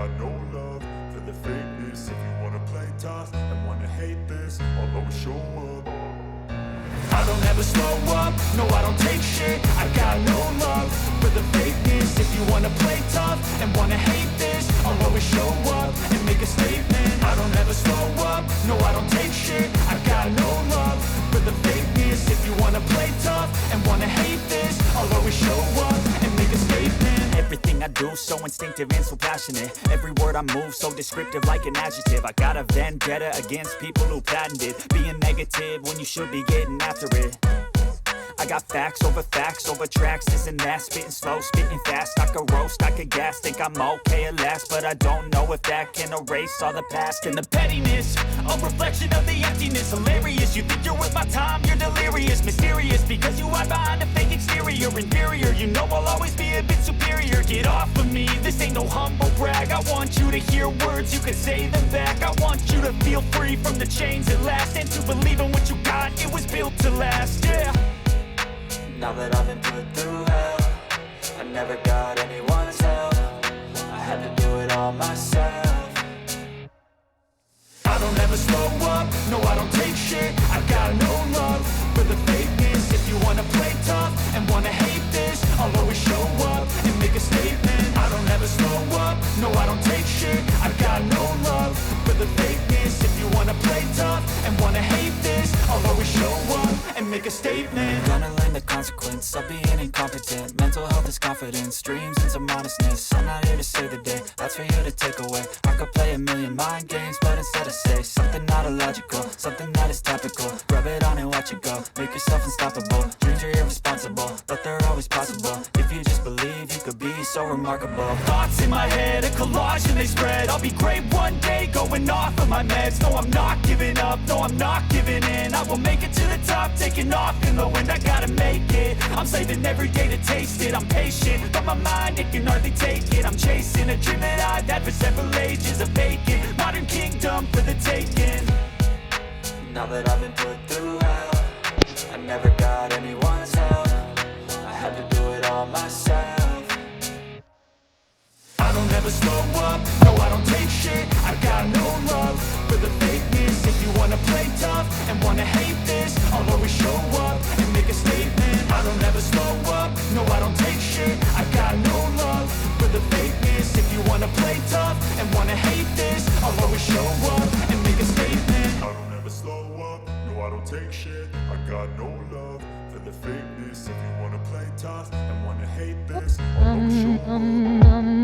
got no love for the fakeness. If you wanna play tough and wanna hate this, I'll always show up. I don't ever slow up, no I don't take shit. I got no love for the fakeness. If you wanna play tough and wanna hate this, I'll always show up and make a statement. I don't ever slow up, no I don't take shit. I got no love for the fakeness. If you wanna play tough and wanna hate this, I'll always show up and make a statement. Everything I do so instinctive and so passionate. Every word I move so descriptive like an adjective. I got a vendetta against people who patented being negative when you should be getting after it. I got facts over tracks, this and that. Spitting slow, spitting fast. I could roast, I could gas. Think I'm okay at last, but I don't know if that can erase all the past. And the pettiness, a reflection of the emptiness. Hilarious, you think you're worth my time, you're delirious. Mysterious, because you hide behind a fake exterior. Inferior, you know I'll always be a bit superior. Get off of me, this ain't no humble brag. I want you to hear words, you can say them back. I want you to feel free from the chains at last, and to believe in what you got, it was built to last, yeah. Now that I've been put through hell, I never got anyone's help. I had to do it all myself. I don't ever slow up, no I don't take shit. I got no love for the fakeness. If you wanna play tough and wanna hate this, I'll always show up and make a statement. I don't ever slow up, no I don't take shit. I got no love for the fakeness. If you wanna play tough and wanna hate this, I'll always show up and make a statement. Gonna learn the consequence of being incompetent. Mental health is confidence, dreams and some modestness. I'm not here to save the day, that's for you to take away. I could play a million mind games, but instead I say something not illogical, something that is topical. Rub it on and watch it go, make yourself unstoppable. Dreams are irresponsible, but they're always possible. If you just believe, you could be so remarkable. Thoughts in my head, a collage and they spread. I'll be great one day, going off of my meds. No I'm not giving up, no I'm not giving in. I will make it to the top, taking off in the wind. I gotta make it, I'm saving every day to taste it. I'm patient, but my mind, it can hardly take it. I'm chasing a dream that I've had for several ages. A vacant, modern kingdom for the taking. Now that I've been put through hell, I never got anyone's help. I had to do it all myself. I don't ever slow up, no I don't take shit. I got no love for the fakeness. If you wanna play tough and wanna hate this, I'll always show up and make a statement. I don't ever slow up, no I don't take shit. I got no love for the fakeness. If you wanna play tough and wanna hate this, I'll always show up and make a statement. I don't ever slow up, no I don't take shit. I got no love for the fakeness. If you wanna play tough and wanna hate this, I'll always show up.